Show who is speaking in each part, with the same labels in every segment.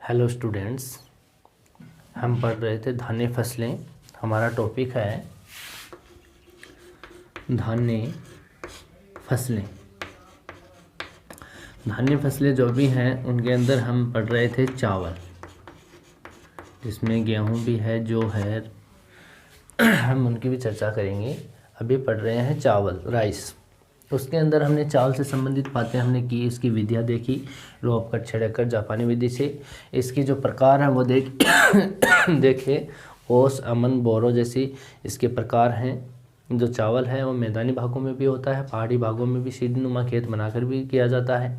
Speaker 1: Hello students, हम पढ़ रहे थे धान्य फसलें। हमारा टॉपिक है धान्य फसलें। धान्य फसलें जो भी हैं उनके अंदर हम पढ़ रहे थे चावल, जिसमें गेहूं भी है, जो है हम उनकी भी चर्चा करेंगे। अभी पढ़ रहे हैं चावल, राइस। उसके अंदर हमने चावल से संबंधित बातें हमने की, इसकी विधियाँ देखी, रोप कट छिड़क जापानी विधि से। इसकी जो प्रकार हैं वो देखे, ओस, अमन, बोरो जैसी इसके प्रकार हैं। जो चावल है वो मैदानी भागों में भी होता है, पहाड़ी भागों में भी सीढ़ीनुमा खेत बनाकर भी किया जाता है।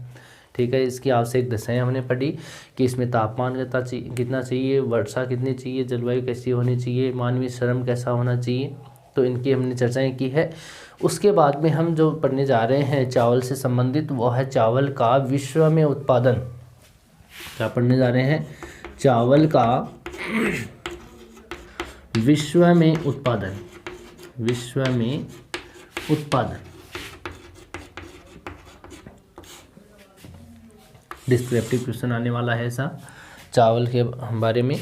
Speaker 1: ठीक है। इसकी आवश्यक दशाएं हमने पढ़ी कि इसमें तापमान कितना चाहिए, वर्षा कितनी चाहिए, जलवायु कैसी होनी चाहिए, मानवीय श्रम कैसा होना चाहिए, तो इनकी हमने चर्चाएं की है। उसके बाद में हम जो पढ़ने जा रहे हैं चावल से संबंधित, वो है चावल का विश्व में उत्पादन। क्या पढ़ने जा रहे हैं? चावल का विश्व में उत्पादन। विश्व में उत्पादन। डिस्क्रिप्टिव क्वेश्चन आने वाला है ऐसा चावल के बारे में।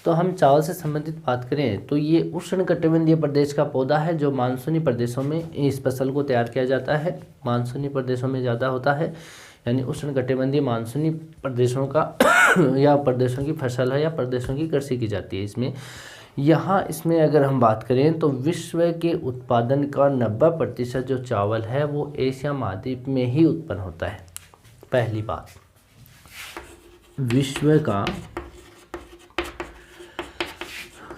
Speaker 1: तो हम चावल से संबंधित बात करें तो ये उष्णकटिबंधीय प्रदेश का पौधा है, जो मानसूनी प्रदेशों में इस फसल को तैयार किया जाता है। मानसूनी प्रदेशों में ज़्यादा होता है, यानी उष्णकटिबंधीय मानसूनी प्रदेशों का या प्रदेशों की फसल है या प्रदेशों की कृषि की जाती है इसमें। इसमें अगर हम बात करें तो विश्व के उत्पादन का 90% जो चावल है वो एशिया महाद्वीप में ही उत्पन्न होता है। पहली बात, विश्व का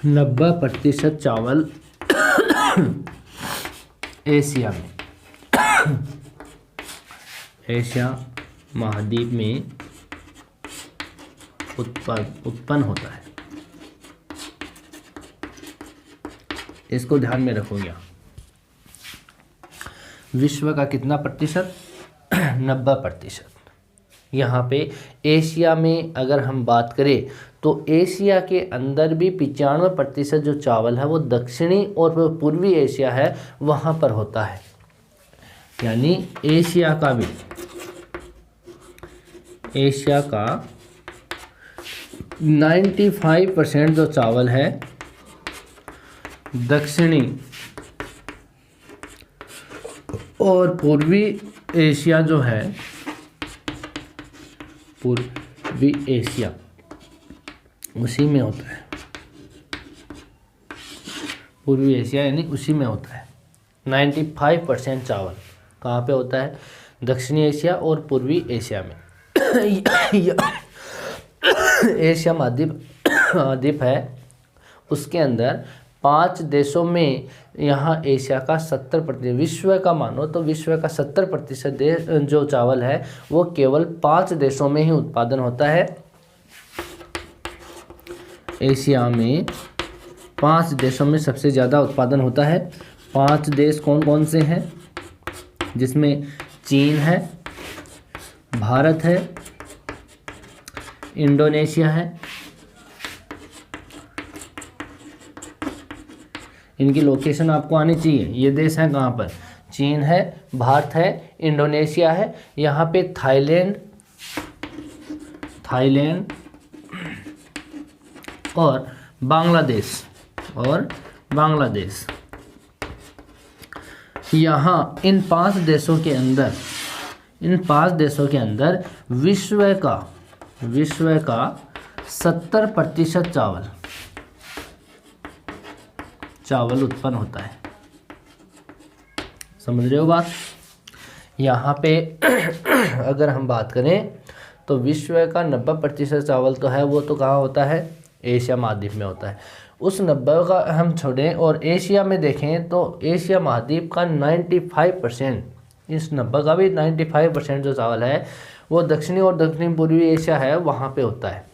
Speaker 1: 90% चावल एशिया में, एशिया महाद्वीप में उत्पन्न होता है। इसको ध्यान में रखूंगा। विश्व का कितना प्रतिशत? 90%। यहाँ पे एशिया में अगर हम बात करें तो एशिया के अंदर भी 95% जो चावल है वो दक्षिणी और पूर्वी एशिया है वहाँ पर होता है। यानी एशिया का 95% जो चावल है दक्षिणी और पूर्वी एशिया जो है, पूर्वी एशिया उसी में होता है। पूर्वी एशिया यानी उसी में होता है। 95% चावल कहाँ पे होता है? दक्षिणी एशिया और पूर्वी एशिया में। एशिया महाद्वीप है, उसके अंदर 5 देशों में यहाँ एशिया का 70%, विश्व का मानो तो विश्व का 70% देश जो चावल है वो केवल 5 देशों में ही उत्पादन होता है। एशिया में 5 देशों में सबसे ज़्यादा उत्पादन होता है। 5 देश कौन कौन से हैं? जिसमें चीन है, भारत है, इंडोनेशिया है। इनकी लोकेशन आपको आनी चाहिए। ये देश है कहाँ पर? चीन है, भारत है, इंडोनेशिया है, यहाँ पे थाईलैंड और बांग्लादेश। यहाँ इन 5 देशों के अंदर विश्व का 70% चावल उत्पन्न होता है। समझ रहे हो बात? यहाँ पे अगर हम बात करें तो विश्व का 90% चावल तो है, वो तो कहाँ होता है? एशिया महाद्वीप में होता है। उस 90 का हम छोड़ें और एशिया में देखें तो एशिया महाद्वीप का 95%, इस 90 का भी 95% जो चावल है वो दक्षिणी और दक्षिण पूर्वी एशिया है वहाँ पे होता है।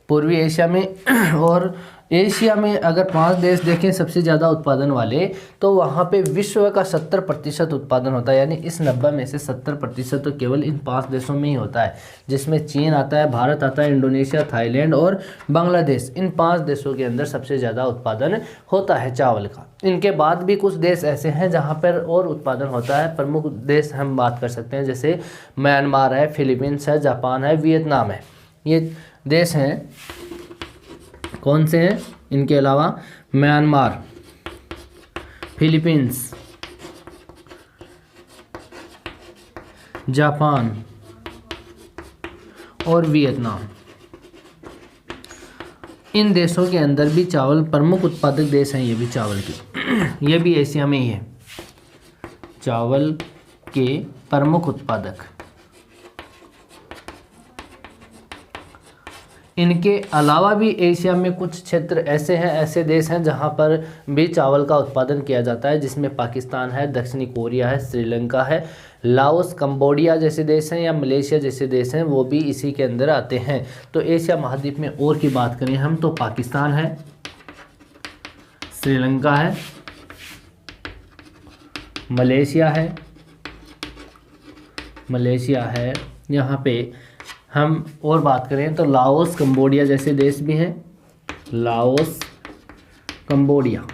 Speaker 1: पूर्वी एशिया में और एशिया में अगर 5 देश देखें सबसे ज़्यादा उत्पादन वाले, तो वहाँ पे विश्व का 70% उत्पादन होता है। यानी इस 90 में से 70% तो केवल इन 5 देशों में ही होता है, जिसमें चीन आता है, भारत आता है, इंडोनेशिया, थाईलैंड और बांग्लादेश। इन 5 देशों के अंदर सबसे ज़्यादा उत्पादन होता है चावल का। इनके बाद भी कुछ देश ऐसे हैं जहाँ पर और उत्पादन होता है। प्रमुख देश हम बात कर सकते हैं, जैसे म्यांमार है, फिलीपींस है, जापान है, वियतनाम है। ये देश हैं, कौन से हैं? इनके अलावा म्यांमार, फिलीपींस, जापान और वियतनाम। इन देशों के अंदर भी चावल प्रमुख उत्पादक देश हैं, ये भी चावल के ये भी एशिया में ही है, चावल के प्रमुख उत्पादक। इनके अलावा भी एशिया में कुछ क्षेत्र ऐसे हैं, ऐसे देश हैं जहाँ पर भी चावल का उत्पादन किया जाता है, जिसमें पाकिस्तान है, दक्षिणी कोरिया है, श्रीलंका है, लाओस, कंबोडिया जैसे देश हैं या मलेशिया जैसे देश हैं, वो भी इसी के अंदर आते हैं। तो एशिया महाद्वीप में और की बात करें हम तो पाकिस्तान है, श्रीलंका है, मलेशिया है, यहाँ पे हम और बात करें तो लाओस, कंबोडिया जैसे देश भी हैं, लाओस, कंबोडिया,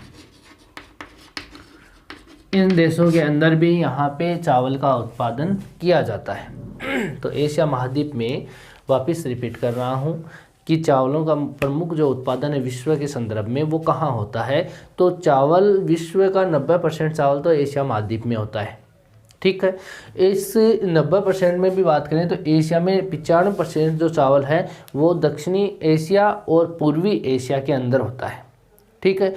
Speaker 1: इन देशों के अंदर भी यहाँ पे चावल का उत्पादन किया जाता है। तो एशिया महाद्वीप में वापस रिपीट कर रहा हूँ कि चावलों का प्रमुख जो उत्पादन है विश्व के संदर्भ में वो कहाँ होता है, तो चावल विश्व का 90% चावल तो एशिया महाद्वीप में होता है। ठीक है, इस 90% में भी बात करें तो एशिया में 95% जो चावल है वो दक्षिणी एशिया और पूर्वी एशिया के अंदर होता है। ठीक है,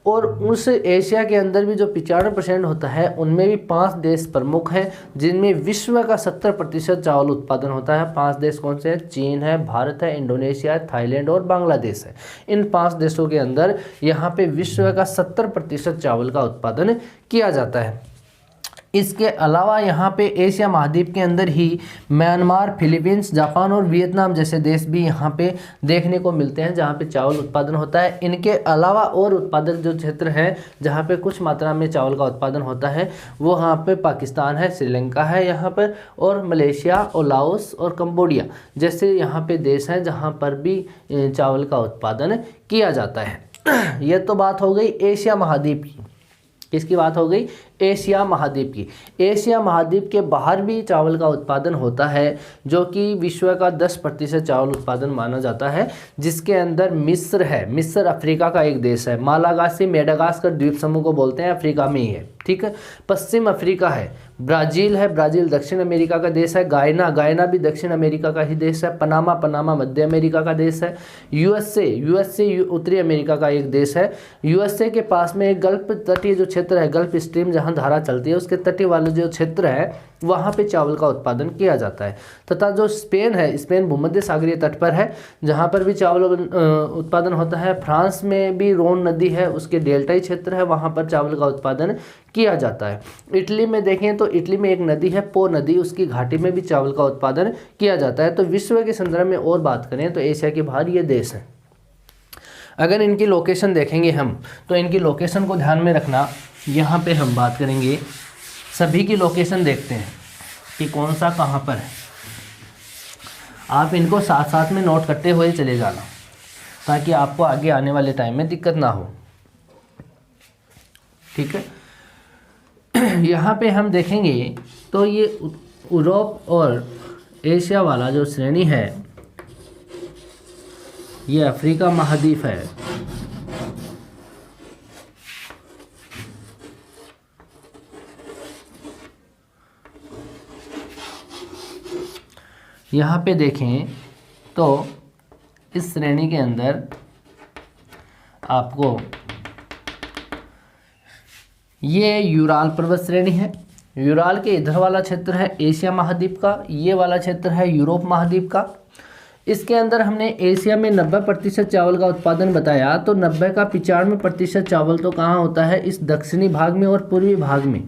Speaker 1: और उस एशिया के अंदर भी जो 95% होता है उनमें भी 5 देश प्रमुख हैं जिनमें विश्व का 70% चावल उत्पादन होता है। 5 देश कौन से हैं? चीन है, भारत है, इंडोनेशिया है, थाईलैंड और बांग्लादेश है। इन 5 देशों के अंदर यहाँ पे विश्व का 70% चावल का उत्पादन किया जाता है। इसके अलावा यहाँ पे एशिया महाद्वीप के अंदर ही म्यांमार, फिलीपींस, जापान और वियतनाम जैसे देश भी यहाँ पे देखने को मिलते हैं जहाँ पे चावल उत्पादन होता है। इनके अलावा और उत्पादक जो क्षेत्र हैं जहाँ पे कुछ मात्रा में चावल का उत्पादन होता है वो यहाँ पे पाकिस्तान है, श्रीलंका है यहाँ पर, और मलेशिया और लाओस और कंबोडिया जैसे यहाँ पे देश हैं जहाँ पर भी चावल का उत्पादन किया जाता है। यह तो बात हो गई एशिया महाद्वीप की। किसकी बात हो गई? एशिया महाद्वीप की। एशिया महाद्वीप के बाहर भी चावल का उत्पादन होता है जो कि विश्व का 10% चावल उत्पादन माना जाता है, जिसके अंदर मिस्र है। मिस्र अफ्रीका का एक देश है। मालागासी मेडागास्कर द्वीप समूह को बोलते हैं, अफ्रीका में ही है। ठीक है, पश्चिम अफ्रीका है। ब्राज़ील है, ब्राज़ील दक्षिण अमेरिका का देश है। गायना भी दक्षिण अमेरिका का ही देश है। पनामा मध्य अमेरिका का देश है। यूएसए उत्तरी अमेरिका का एक देश है। यूएसए के पास में एक गल्फ तटीय जो क्षेत्र है, गल्फ स्ट्रीम जहाँ धारा चलती है उसके तटीय वाले जो क्षेत्र है वहाँ पे चावल का उत्पादन किया जाता है। तथा जो स्पेन है, स्पेन भूमध्य सागरीय तट पर है जहाँ पर भी चावल उत्पादन होता है। फ्रांस में भी रोन नदी है, उसके डेल्टाई क्षेत्र है, वहाँ पर चावल का उत्पादन किया जाता है। इटली में देखें तो इटली में एक नदी है पो नदी, उसकी घाटी में भी चावल का उत्पादन किया जाता है। तो विश्व के संदर्भ में और बात करें तो एशिया के बाहर ये देश हैं। अगर इनकी लोकेशन देखेंगे हम तो इनकी लोकेशन को ध्यान में रखना। यहाँ पे हम बात करेंगे, सभी की लोकेशन देखते हैं कि कौन सा कहाँ पर है। आप इनको साथ साथ में नोट करते हुए चले जाना ताकि आपको आगे आने वाले टाइम में दिक्कत ना हो। ठीक है, यहाँ पे हम देखेंगे तो ये यूरोप और एशिया वाला जो श्रेणी है ये अफ्रीका महाद्वीप है। यहाँ पे देखें तो इस श्रेणी के अंदर आपको ये यूराल पर्वत श्रेणी है। यूराल के इधर वाला क्षेत्र है एशिया महाद्वीप का, ये वाला क्षेत्र है यूरोप महाद्वीप का। इसके अंदर हमने एशिया में 90% चावल का उत्पादन बताया, तो 90 का 95% चावल तो कहाँ होता है? इस दक्षिणी भाग में और पूर्वी भाग में।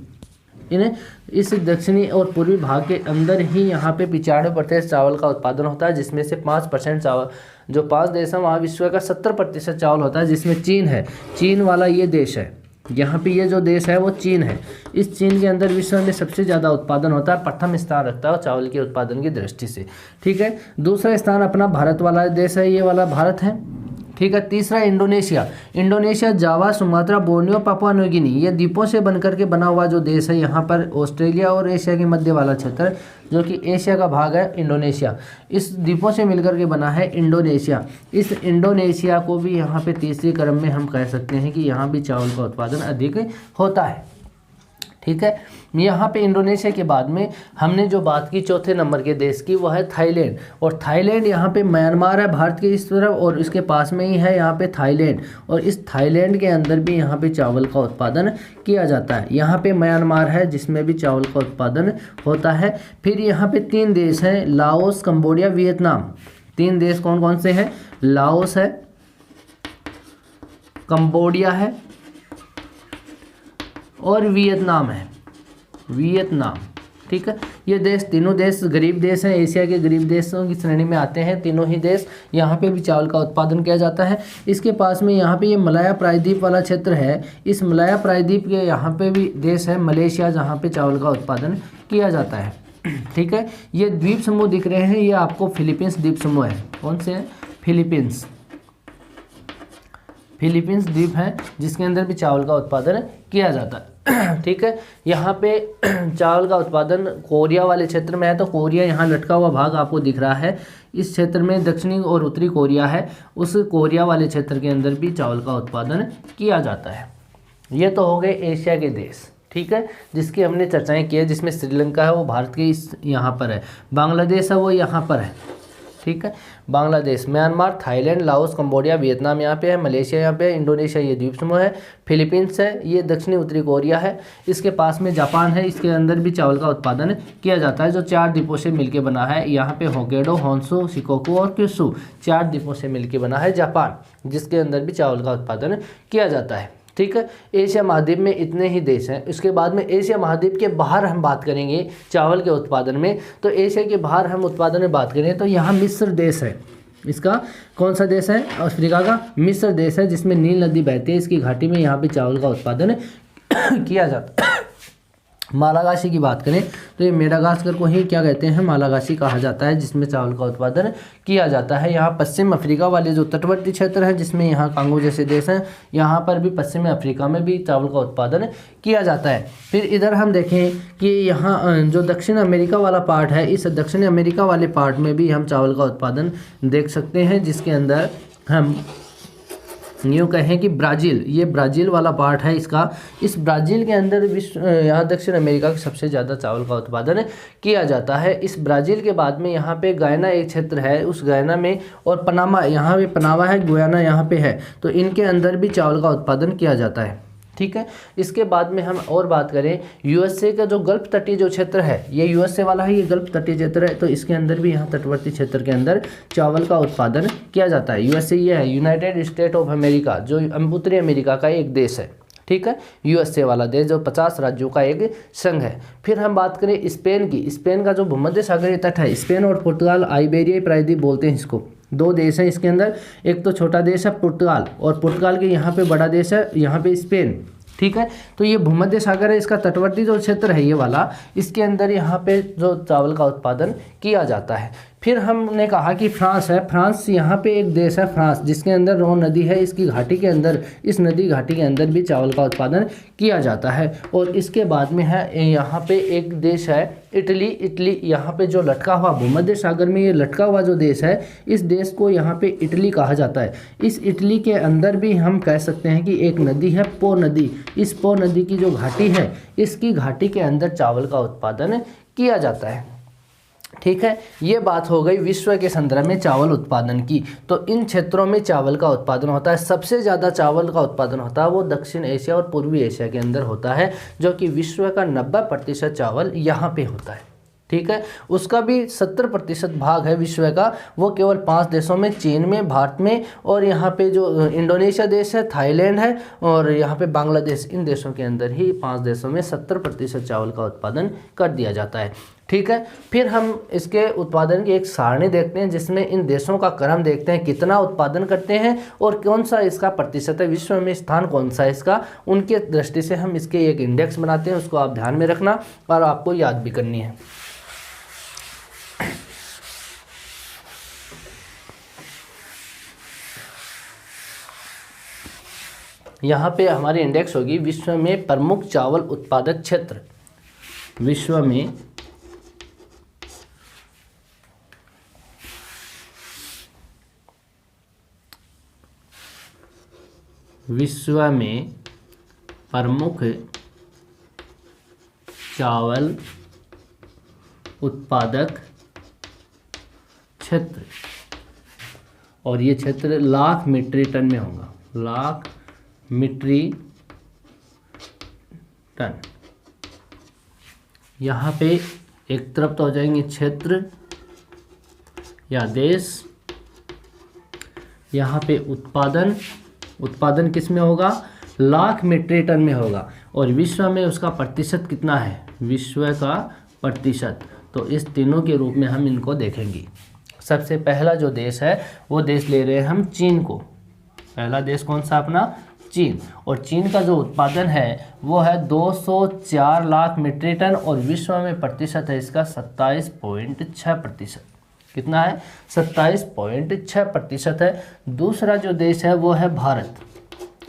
Speaker 1: इन्हें इस दक्षिणी और पूर्वी भाग के अंदर ही यहाँ पे 95% चावल का उत्पादन होता है, जिसमें से 5% चावल, जो 5 देश हैं वहाँ विश्व का 70% चावल होता है, जिसमें चीन है। चीन वाला ये देश है, यहाँ पे ये जो देश है वो चीन है। इस चीन के अंदर विश्व में सबसे ज़्यादा उत्पादन होता है, प्रथम स्थान रखता है चावल के उत्पादन की दृष्टि से। ठीक है, दूसरा स्थान अपना भारत वाला देश है, ये वाला भारत है। ठीक है। तीसरा Indonesia. Indonesia Java, Sumatra, Borneo, Papua New Guinea, ये द्वीपों से बनकर के बना हुआ जो देश है यहाँ पर ऑस्ट्रेलिया और एशिया के मध्य वाला क्षेत्र जो कि एशिया का भाग है इंडोनेशिया, इस द्वीपों से मिलकर के बना है इंडोनेशिया। इस इंडोनेशिया को भी यहाँ पे तीसरी क्रम में हम कह सकते हैं कि यहाँ भी चावल का उत्पादन अधिक होता है। ठीक है। यहाँ पे इंडोनेशिया के बाद में हमने जो बात की चौथे नंबर के देश की, वह है थाईलैंड। और थाईलैंड यहाँ पे म्यांमार है भारत के इस तरफ और इसके पास में ही है यहाँ पे थाईलैंड, और इस थाईलैंड के अंदर भी यहाँ पे चावल का उत्पादन किया जाता है। यहाँ पे म्यांमार है जिसमें भी चावल का उत्पादन होता है। फिर यहाँ पे 3 देश हैं, लाओस, कंबोडिया, वियतनाम। 3 देश कौन कौन से हैं? लाओस है, कंबोडिया है और वियतनाम है, वियतनाम। ठीक है। ये देश, तीनों देश गरीब देश हैं, एशिया के गरीब देशों की श्रेणी में आते हैं तीनों ही देश। यहाँ पे भी चावल का उत्पादन किया जाता है। इसके पास में यहाँ पे ये मलाया प्रायद्वीप वाला क्षेत्र है, इस मलाया प्रायद्वीप के यहाँ पे भी देश है मलेशिया, जहाँ पे चावल का उत्पादन किया जाता है। ठीक है। ये द्वीप समूह दिख रहे हैं, ये आपको फिलीपींस द्वीप समूह है। कौन से हैं? फिलीपींस। फिलीपींस द्वीप है जिसके अंदर भी चावल का उत्पादन किया जाता है। ठीक है। यहाँ पे चावल का उत्पादन कोरिया वाले क्षेत्र में है, तो कोरिया यहाँ लटका हुआ भाग आपको दिख रहा है, इस क्षेत्र में दक्षिणी और उत्तरी कोरिया है, उस कोरिया वाले क्षेत्र के अंदर भी चावल का उत्पादन किया जाता है। ये तो हो गए एशिया के देश। ठीक है, जिसकी हमने चर्चाएं की है, जिसमें श्रीलंका है वो भारत के इस यहाँ पर है, बांग्लादेश है वो यहाँ पर है। ठीक है। Bangladesh, Myanmar, Thailand, Laos, Cambodia, Vietnam यहाँ पे है, मलेशिया यहाँ पे है, इंडोनेशिया ये द्वीप समूह है, फिलीपींस है, ये दक्षिणी उत्तरी कोरिया है, इसके पास में जापान है, इसके अंदर भी चावल का उत्पादन किया जाता है, जो 4 द्वीपों से मिलकर बना है। यहाँ पे होक्काइडो, होन्शु, शिकोकू और क्यूशु 4 द्वीपों से मिलकर बना है जापान, जिसके अंदर भी चावल का उत्पादन किया जाता है। ठीक है। एशिया महाद्वीप में इतने ही देश हैं। उसके बाद में एशिया महाद्वीप के बाहर हम बात करेंगे चावल के उत्पादन में, तो एशिया के बाहर हम उत्पादन में बात करें तो यहाँ मिस्र देश है। इसका कौन सा देश है? अफ्रीका का मिस्र देश है, जिसमें नील नदी बहती है, इसकी घाटी में यहाँ पे चावल का उत्पादन किया जाता है। मालागासी की बात करें तो ये मेडागास्कर को ही क्या कहते हैं? मालागासी कहा जाता है, जिसमें चावल का उत्पादन किया जाता है। यहाँ पश्चिम अफ्रीका वाले जो तटवर्ती क्षेत्र हैं, जिसमें यहाँ कांगो जैसे देश हैं, यहाँ पर भी पश्चिमी अफ्रीका में भी चावल का उत्पादन किया जाता है। फिर इधर हम देखें कि यहाँ जो दक्षिण अमेरिका वाला पार्ट है, इस दक्षिण अमेरिका वाले पार्ट में भी हम चावल का उत्पादन देख सकते हैं, जिसके अंदर हम यूँ कहें कि ब्राज़ील, ये ब्राज़ील वाला पार्ट है इसका, इस ब्राज़ील के अंदर विश्व यहाँ दक्षिण अमेरिका का सबसे ज़्यादा चावल का उत्पादन किया जाता है। इस ब्राज़ील के बाद में यहाँ पे गायना एक क्षेत्र है, उस गायना में, और पनामा, यहाँ पे पनामा है, गुयाना यहाँ पे है, तो इनके अंदर भी चावल का उत्पादन किया जाता है। ठीक है। इसके बाद में हम और बात करें यूएसए का जो गल्फ तटीय जो क्षेत्र है, ये यूएसए वाला है, ये गल्फ तटीय क्षेत्र है, तो इसके अंदर भी यहाँ तटवर्ती क्षेत्र के अंदर चावल का उत्पादन किया जाता है। यूएसए ये है यूनाइटेड स्टेट ऑफ अमेरिका, जो उत्तरी अमेरिका का एक देश है। ठीक है। यूएसए वाला देश जो 50 राज्यों का एक संघ है। फिर हम बात करें स्पेन की, स्पेन का जो भूमध्य सागरीय तट है, स्पेन और पुर्तगाल, आइबेरियाई प्रायद्वीप बोलते हैं इसको, 2 देश हैं इसके अंदर, एक तो छोटा देश है पुर्तगाल, और पुर्तगाल के यहाँ पे बड़ा देश है यहाँ पे स्पेन। ठीक है। तो ये भूमध्य सागर है, इसका तटवर्ती जो क्षेत्र है ये वाला, इसके अंदर यहाँ पे जो चावल का उत्पादन किया जाता है। फिर हमने कहा कि फ्रांस है, फ्रांस यहाँ पे एक देश है फ्रांस, जिसके अंदर रोन नदी है, इसकी घाटी के अंदर, इस नदी घाटी के अंदर भी चावल का उत्पादन किया जाता है। और इसके बाद में है यहाँ पे एक देश है इटली, इटली यहाँ पे जो लटका हुआ भूमध्य सागर में ये लटका हुआ जो देश है, इस देश को यहाँ पे इटली कहा जाता है। इस इटली के अंदर भी हम कह सकते हैं कि एक नदी है पो नदी, इस पो नदी की जो घाटी है, इसकी घाटी के अंदर चावल का उत्पादन किया जाता है। ठीक है। ये बात हो गई विश्व के संदर्भ में चावल उत्पादन की। तो इन क्षेत्रों में चावल का उत्पादन होता है, सबसे ज़्यादा चावल का उत्पादन होता है वो दक्षिण एशिया और पूर्वी एशिया के अंदर होता है, जो कि विश्व का 90% चावल यहाँ पे होता है। ठीक है। उसका भी 70% भाग है विश्व का, वो केवल 5 देशों में, चीन में, भारत में, और यहाँ पे जो इंडोनेशिया देश है, थाईलैंड है, और यहाँ पे बांग्लादेश, इन देशों के अंदर ही 5 देशों में 70% चावल का उत्पादन कर दिया जाता है। ठीक है। फिर हम इसके उत्पादन की एक सारणी देखते हैं, जिसमें इन देशों का क्रम देखते हैं, कितना उत्पादन करते हैं और कौन सा इसका प्रतिशत है, विश्व में स्थान कौन सा है इसका, उनके दृष्टि से हम इसके एक इंडेक्स बनाते हैं, उसको आप ध्यान में रखना और आपको याद भी करनी है। यहाँ पे हमारी इंडेक्स होगी विश्व में प्रमुख चावल उत्पादक क्षेत्र। विश्व में प्रमुख चावल उत्पादक क्षेत्र, और ये क्षेत्र लाख मीट्रिक टन में होगा, लाख मीट्रिक टन। यहाँ पे एक तरफ तो हो जाएंगे क्षेत्र या देश, यहाँ पे उत्पादन किस में होगा, लाख मीट्रिक टन में होगा, और विश्व में उसका प्रतिशत कितना है, विश्व का प्रतिशत। तो इस तीनों के रूप में हम इनको देखेंगे। सबसे पहला जो देश है वो देश ले रहे हैं हम चीन को। पहला देश कौन सा अपना, चीन। और चीन का जो उत्पादन है वो है 204 लाख मीट्रिक टन, और विश्व में प्रतिशत है इसका 27.6%। कितना है, 27.6% है। दूसरा जो देश है वो है भारत।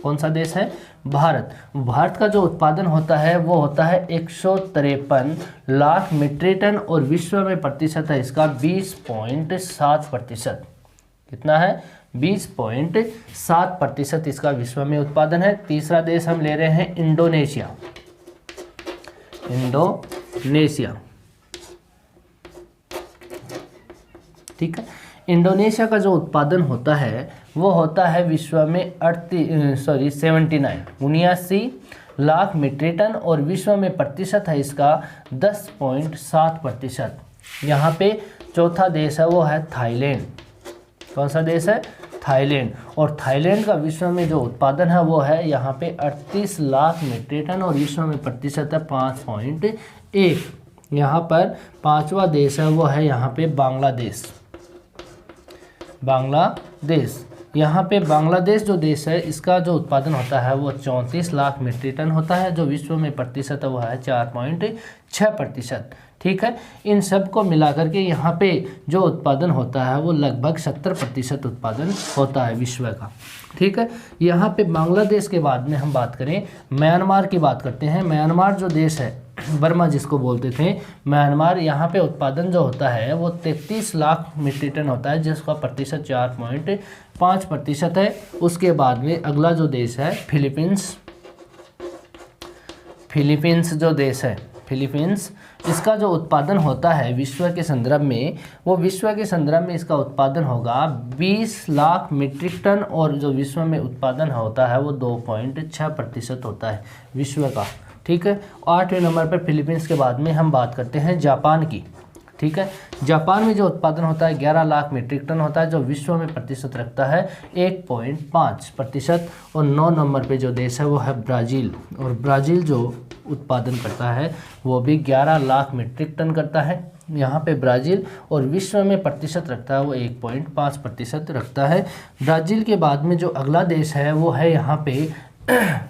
Speaker 1: कौन सा देश है, भारत। भारत का जो उत्पादन होता है वो होता है 153 लाख मीट्रिक टन, और विश्व में प्रतिशत है इसका 20.7%। कितना है, 20.7% इसका विश्व में उत्पादन है। तीसरा देश हम ले रहे हैं इंडोनेशिया। ठीक है। इंडोनेशिया का जो उत्पादन होता है वो होता है विश्व में 79 लाख मीट्रिक टन, और विश्व में प्रतिशत है इसका 10.7%। यहाँ पे चौथा देश है वो है थाईलैंड। कौन सा देश है, थाईलैंड। और थाईलैंड का विश्व में जो उत्पादन है वो है यहाँ पे 38 लाख मीट्रिक टन, और विश्व में प्रतिशत है 5.1। यहाँ पर पांचवा देश है वो है यहाँ पे बांग्लादेश। यहाँ पे बांग्लादेश जो देश है इसका जो उत्पादन होता है वो 34 लाख मीट्रिक टन होता है, जो विश्व में प्रतिशत है वो है 4.6%। ठीक है। इन सब को मिलाकर के यहाँ पे जो उत्पादन होता है वो लगभग 70% उत्पादन होता है विश्व का। ठीक है। यहाँ पे बांग्लादेश के बाद में हम बात करें, म्यांमार की बात करते हैं। म्यांमार जो देश है, बर्मा जिसको बोलते थे, म्यांमार, यहाँ पे उत्पादन जो होता है वो 33 लाख मीट्रिक टन होता है, जिसका प्रतिशत 4.5% है। उसके बाद में अगला जो देश है फिलीपींस जो देश है, फिलीपींस, इसका जो उत्पादन होता है विश्व के संदर्भ में, वो विश्व के संदर्भ में इसका उत्पादन होगा 20 लाख मीट्रिक टन, और जो विश्व में उत्पादन होता है वो 2.6% होता है विश्व का। ठीक है। 8वें नंबर पर फिलीपींस के बाद में हम बात करते हैं जापान की। ठीक है। जापान में जो उत्पादन होता है 11 लाख मीट्रिक टन होता है, जो विश्व में प्रतिशत रखता है 1.5%। और 9 नंबर पे जो देश है वो है ब्राज़ील, और ब्राज़ील जो उत्पादन करता है वो भी 11 लाख मीट्रिक टन करता है यहाँ पे ब्राज़ील, और विश्व में प्रतिशत रखता है वो 1.5% रखता है। ब्राज़ील के बाद में जो अगला देश है वो है यहाँ पे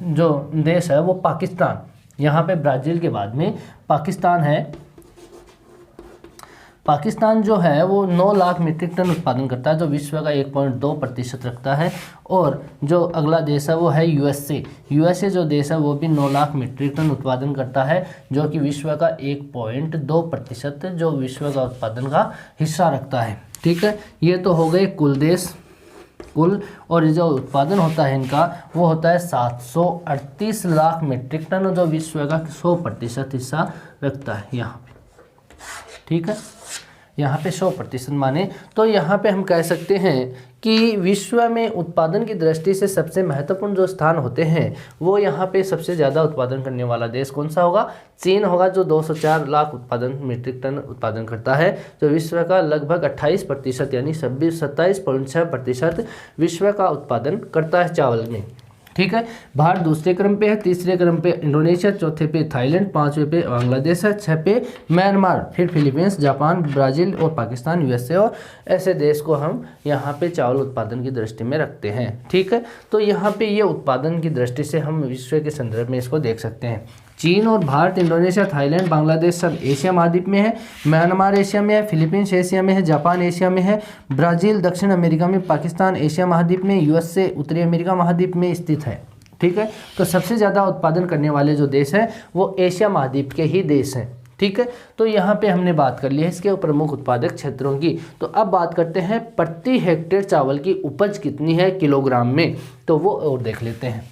Speaker 1: जो देश है वो पाकिस्तान। यहाँ पे ब्राज़ील के बाद में पाकिस्तान है। पाकिस्तान जो है वो 9 लाख मीट्रिक टन उत्पादन करता है, जो विश्व का 1.2% रखता है। और जो अगला देश है वो है यूएसए जो देश है वो भी 9 लाख मीट्रिक टन उत्पादन करता है, जो कि विश्व का 1.2% जो विश्व का उत्पादन का हिस्सा रखता है। ठीक है। ये तो हो गए कुल देश, और जो उत्पादन होता है इनका वो होता है 738 लाख मीट्रिक टन, जो विश्व का 100% हिस्सा रखता है यहाँ पे। ठीक है। यहाँ पे 100% माने तो यहाँ पे हम कह सकते हैं कि विश्व में उत्पादन की दृष्टि से सबसे महत्वपूर्ण जो स्थान होते हैं वो यहाँ पे सबसे ज़्यादा उत्पादन करने वाला देश कौन सा होगा, चीन होगा, जो 204 लाख मीट्रिक टन उत्पादन करता है, जो विश्व का लगभग 28% यानी 27.6% विश्व का उत्पादन करता है चावल में। ठीक है। भारत दूसरे क्रम पे है, तीसरे क्रम पे इंडोनेशिया, चौथे पे थाईलैंड, पांचवे पे बांग्लादेश है, 6 पे म्यांमार, फिर फिलीपींस, जापान, ब्राज़ील और पाकिस्तान, यूएसए, और ऐसे देश को हम यहाँ पे चावल उत्पादन की दृष्टि में रखते हैं। ठीक है। तो यहाँ पे ये उत्पादन की दृष्टि से हम विश्व के संदर्भ में इसको देख सकते हैं। चीन और भारत, इंडोनेशिया, थाईलैंड, बांग्लादेश सब एशिया महाद्वीप में है, म्यांमार एशिया में है, फिलीपींस एशिया में है, जापान एशिया में है, ब्राज़ील दक्षिण अमेरिका में, पाकिस्तान एशिया महाद्वीप में, यूएसए उत्तरी अमेरिका महाद्वीप में स्थित है। ठीक है। तो सबसे ज़्यादा उत्पादन करने वाले जो देश हैं वो एशिया महाद्वीप के ही देश हैं, ठीक है। तो यहाँ पे हमने बात कर ली है इसके प्रमुख उत्पादक क्षेत्रों की। तो अब बात करते हैं प्रति हेक्टेयर चावल की उपज कितनी है किलोग्राम में, तो वो और देख लेते हैं।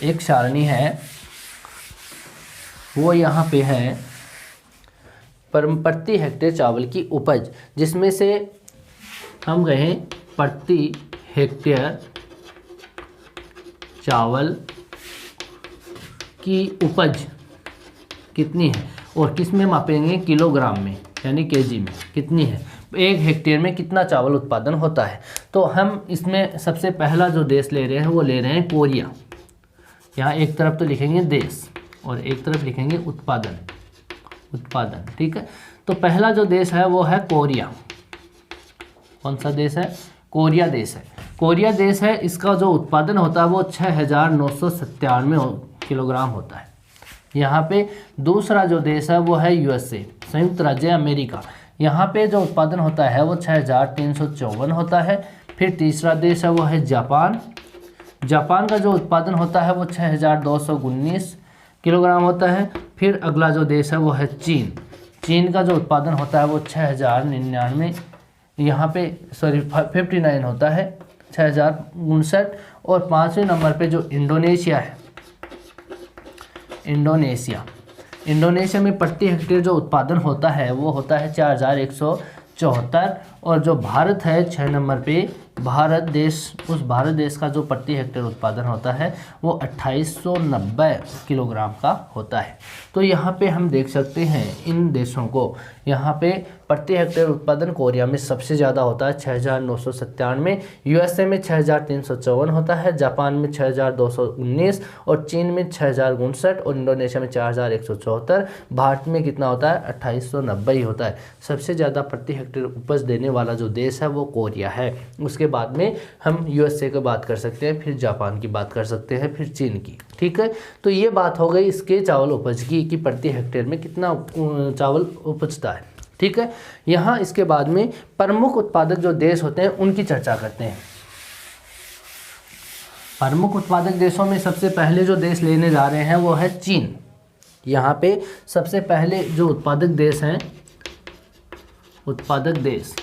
Speaker 1: एक सारणी है वो यहाँ पे है प्रति हेक्टेयर चावल की उपज, जिसमें से हम गए प्रति हेक्टेयर चावल की उपज कितनी है और किस में मापेंगे, किलोग्राम में यानी केजी में कितनी है, एक हेक्टेयर में कितना चावल उत्पादन होता है। तो हम इसमें सबसे पहला जो देश ले रहे हैं वो ले रहे हैं कोरिया। यहाँ एक तरफ तो लिखेंगे देश और एक तरफ लिखेंगे उत्पादन, ठीक है। तो पहला जो देश है वो है कोरिया। कौन सा देश है, कोरिया देश है। कोरिया देश है, इसका जो उत्पादन होता है वो 6997 किलोग्राम होता है। यहाँ पे दूसरा जो देश है वो है यूएसए, संयुक्त राज्य अमेरिका। यहाँ पे जो उत्पादन होता है वो 6354 होता है। फिर तीसरा देश है वो है जापान। जापान का जो उत्पादन होता है वो 6219 किलोग्राम होता है। फिर अगला जो देश है वो है चीन। चीन का जो उत्पादन होता है वो 6099, यहाँ पे 59 होता है, 6059। और पाँचवें नंबर पे जो इंडोनेशिया है, इंडोनेशिया में प्रति हेक्टेयर जो उत्पादन होता है वो होता है 4174। और जो भारत है 6 नंबर पे, भारत देश, उस भारत देश का जो प्रति हेक्टेयर उत्पादन होता है वो 2890 किलोग्राम का होता है। तो यहाँ पे हम देख सकते हैं इन देशों को, यहाँ पे प्रति हेक्टेयर उत्पादन कोरिया में सबसे ज़्यादा होता है 6997, यूएसए में 6354 होता है, जापान में 6219 और चीन में 6059 और इंडोनेशिया में 4174। भारत में कितना होता है, 2890 ही होता है। सबसे ज़्यादा प्रति हेक्टेयर उपज देने वाला जो देश है वो कोरिया है। उसके बाद में हम यूएसए की बात कर सकते हैं, फिर जापान की बात कर सकते हैं, फिर चीन की, ठीक है। तो ये बात हो गई इसके चावल उपज की कि प्रति हेक्टेयर में कितना चावल उपजता है, ठीक है। यहाँ इसके बाद में प्रमुख उत्पादक जो देश होते हैं उनकी चर्चा करते हैं। प्रमुख उत्पादक देशों में सबसे पहले जो देश लेने जा रहे हैं वो है चीन। यहाँ पे सबसे पहले जो उत्पादक देश हैं, उत्पादक देश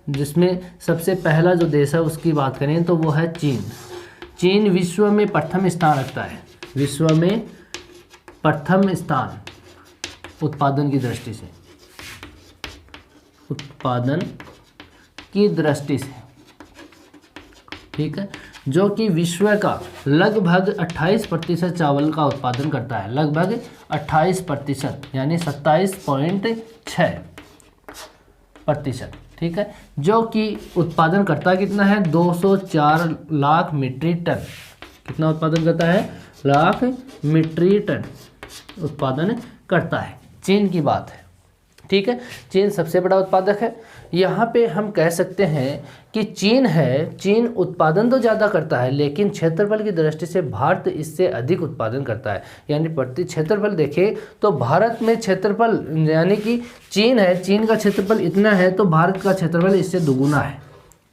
Speaker 1: जिसमें सबसे पहला जो देश है उसकी बात करें तो वो है चीन। चीन विश्व में प्रथम स्थान रखता है, विश्व में प्रथम स्थान उत्पादन की दृष्टि से, उत्पादन की दृष्टि से, ठीक है। जो कि विश्व का लगभग 28% चावल का उत्पादन करता है, लगभग 28% यानी 27.6%, ठीक है। जो कि उत्पादन करता है कितना है, 204 लाख मीट्रिक टन। कितना उत्पादन करता है, लाख मीट्रिक टन उत्पादन करता है। चीन की बात है, ठीक है। चीन सबसे बड़ा उत्पादक है। यहाँ पे हम कह सकते हैं कि चीन उत्पादन तो ज़्यादा करता है लेकिन क्षेत्रफल की दृष्टि से भारत इससे अधिक उत्पादन करता है। यानी प्रति क्षेत्रफल देखें तो भारत में क्षेत्रफल यानी कि चीन का क्षेत्रफल इतना है तो भारत का क्षेत्रफल इससे दुगुना है,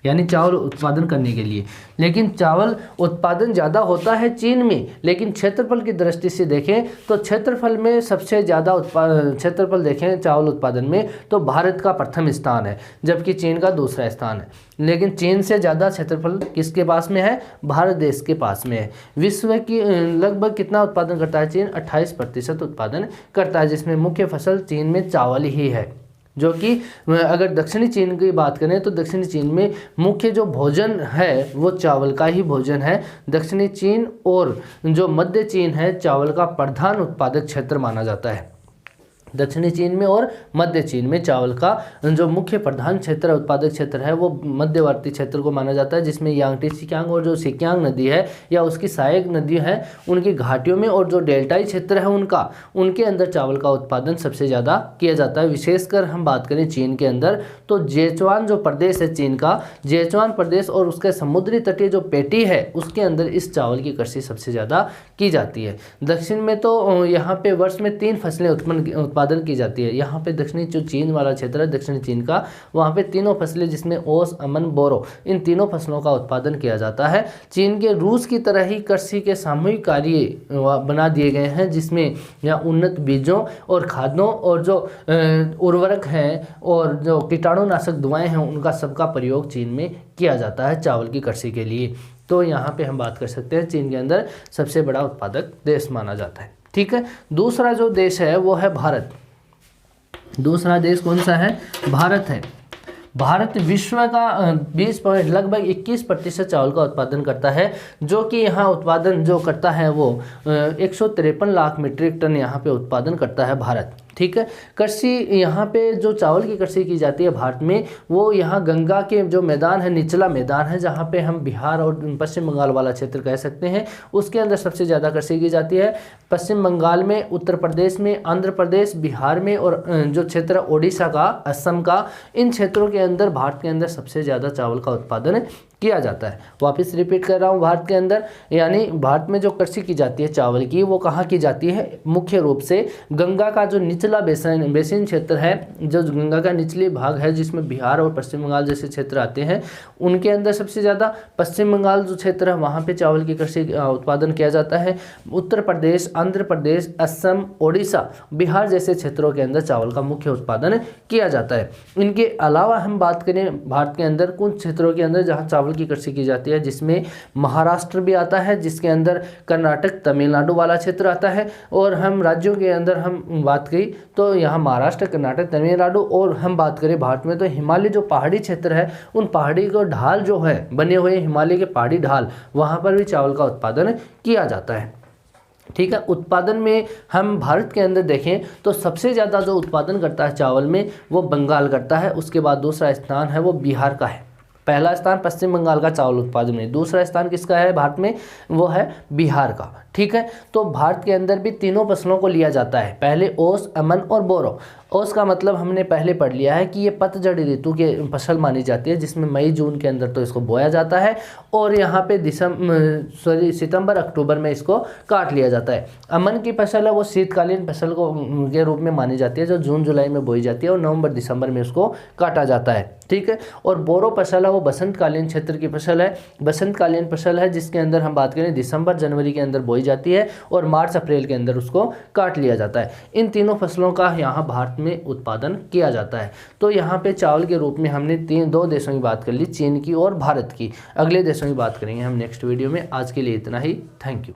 Speaker 1: यानी चावल उत्पादन करने के लिए। लेकिन चावल उत्पादन ज़्यादा होता है चीन में, लेकिन क्षेत्रफल की दृष्टि से देखें तो क्षेत्रफल में सबसे ज़्यादा क्षेत्रफल देखें चावल उत्पादन में तो भारत का प्रथम स्थान है, जबकि चीन का दूसरा स्थान है। लेकिन चीन से ज़्यादा क्षेत्रफल किसके पास में है, भारत देश के पास में है। विश्व की लगभग कितना उत्पादन करता है चीन, 28% उत्पादन करता है, जिसमें मुख्य फसल चीन में चावल ही है। जो कि अगर दक्षिणी चीन की बात करें तो दक्षिणी चीन में मुख्य जो भोजन है वो चावल का ही भोजन है। दक्षिणी चीन और जो मध्य चीन है चावल का प्रधान उत्पादक क्षेत्र माना जाता है। दक्षिणी चीन में और मध्य चीन में चावल का जो मुख्य प्रधान क्षेत्र उत्पादक क्षेत्र है वो मध्यवर्ती क्षेत्र को माना जाता है, जिसमें यांगटी सिक्यांग और जो सिक्यांग नदी है या उसकी सहायक नदी है उनकी घाटियों में और जो डेल्टाई क्षेत्र है उनके अंदर चावल का उत्पादन सबसे ज़्यादा किया जाता है। विशेषकर हम बात करें चीन के अंदर तो जेचुआन जो प्रदेश है चीन का, जेचुआन प्रदेश और उसके समुद्री तटीय जो पेटी है उसके अंदर इस चावल की कृषि सबसे ज़्यादा की जाती है। दक्षिण में तो यहाँ पे वर्ष में 3 फसलें उत्पादन उत्पादन की जाती है। यहाँ पे दक्षिणी जो चीन वाला क्षेत्र है, दक्षिणी चीन का, वहाँ पे तीनों फसलें जिसमें ओस, अमन, बोरो, इन तीनों फसलों का उत्पादन किया जाता है। चीन के रूस की तरह ही कृषि के सामूहिक कार्य बना दिए गए हैं, जिसमें यहाँ उन्नत बीजों और खादों और जो उर्वरक हैं और जो कीटाणुनाशक दवाएं हैं, उनका सबका प्रयोग चीन में किया जाता है चावल की कृषि के लिए। तो यहाँ पे हम बात कर सकते हैं चीन के अंदर सबसे बड़ा उत्पादक देश माना जाता है। ठीक है, दूसरा जो देश है वो है भारत। दूसरा देश कौन सा है? भारत है। भारत विश्व का 20 लगभग 21% चावल का उत्पादन करता है, जो कि यहाँ उत्पादन जो करता है वो 153 लाख मीट्रिक टन यहाँ पे उत्पादन करता है भारत। ठीक है, कृषि यहाँ पे जो चावल की कृषि की जाती है भारत में, वो यहाँ गंगा के जो मैदान है, निचला मैदान है, जहाँ पे हम बिहार और पश्चिम बंगाल वाला क्षेत्र कह सकते हैं, उसके अंदर सबसे ज़्यादा कृषि की जाती है। पश्चिम बंगाल में, उत्तर प्रदेश में, आंध्र प्रदेश, बिहार में और जो क्षेत्र ओडिशा का, असम का, इन क्षेत्रों के अंदर भारत के अंदर सबसे ज़्यादा चावल का उत्पादन किया जाता है। वापस रिपीट कर रहा हूँ, भारत के अंदर यानी भारत में जो कृषि की जाती है चावल की, वो कहाँ की जाती है? मुख्य रूप से गंगा का जो निचला बेसिन क्षेत्र है, जो गंगा का निचली भाग है, जिसमें बिहार और पश्चिम बंगाल जैसे क्षेत्र आते हैं, उनके अंदर सबसे ज़्यादा। पश्चिम बंगाल जो क्षेत्र है, वहाँ पे चावल की कृषि उत्पादन किया जाता है। उत्तर प्रदेश, आंध्र प्रदेश, असम, ओडिशा, बिहार जैसे क्षेत्रों के अंदर चावल का मुख्य उत्पादन किया जाता है। इनके अलावा हम बात करें भारत के अंदर कुछ क्षेत्रों के अंदर जहाँ चावल की कृषि की जाती है, जिसमें महाराष्ट्र भी आता है, जिसके अंदर कर्नाटक, तमिलनाडु वाला क्षेत्र आता है। और हम राज्यों के अंदर हम बात की तो यहाँ महाराष्ट्र, कर्नाटक, तमिलनाडु, और हम बात करें भारत में तो हिमालय जो पहाड़ी क्षेत्र है, उन पहाड़ी को ढाल जो है बने हुए हिमालय के पहाड़ी ढाल, वहाँ पर भी चावल का उत्पादन किया जाता है। ठीक है, उत्पादन में हम भारत के अंदर देखें तो सबसे ज़्यादा जो उत्पादन करता है चावल में, वो बंगाल करता है। उसके बाद दूसरा स्थान है वो बिहार का है। पहला स्थान पश्चिम बंगाल का चावल उत्पादन में, दूसरा स्थान किसका है भारत में? वो है बिहार का। ठीक है, तो भारत के अंदर भी तीनों फसलों को लिया जाता है। पहले ओस, अमन और बोरो। ओस का मतलब हमने पहले पढ़ लिया है कि ये पतझड़ ऋतु के फसल मानी जाती है, जिसमें मई जून के अंदर तो इसको बोया जाता है और यहाँ पे सितंबर अक्टूबर में इसको काट लिया जाता है। अमन की फसल है वो शीतकालीन फसल को के रूप में मानी जाती है, जो जून जुलाई में बोई जाती है और नवंबर दिसंबर में उसको काटा जाता है। ठीक है, और बोरो फसल है वो बसंतकालीन क्षेत्र की फसल है। बसंतकालीन फसल है जिसके अंदर हम बात करें दिसंबर जनवरी के अंदर बोई जाती है और मार्च अप्रैल के अंदर उसको काट लिया जाता है। इन तीनों फसलों का यहाँ भारत में उत्पादन किया जाता है। तो यहाँ पे चावल के रूप में हमने दो देशों की बात कर ली, चीन की और भारत की। अगले देशों की बात करेंगे हम नेक्स्ट वीडियो में। आज के लिए इतना ही। Thank you.